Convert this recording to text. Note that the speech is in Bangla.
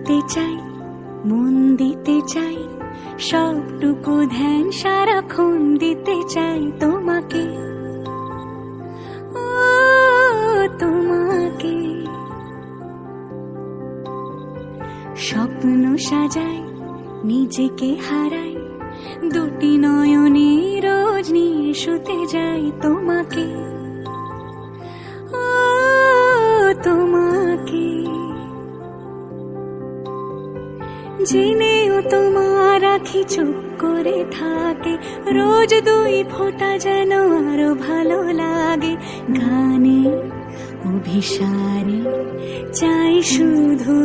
দিতে চাই, মন দিতে চাই, সবটুকু ধ্যান সারাক্ষণ দিতে চাই তোমাকে, ও তোমাকে। স্বপ্ন সাজাই, নিজেকে হারাই, দুটি নয়নে রোজ নিয়ে শুতে যাই তোমাকে, ও তোমাকে। জেনেও তোমার আখি চুপ করে থাকে, রোজ দুই ফোঁটা যেন আরো ভালো লাগে। গানে অভিসারে চাই শুধু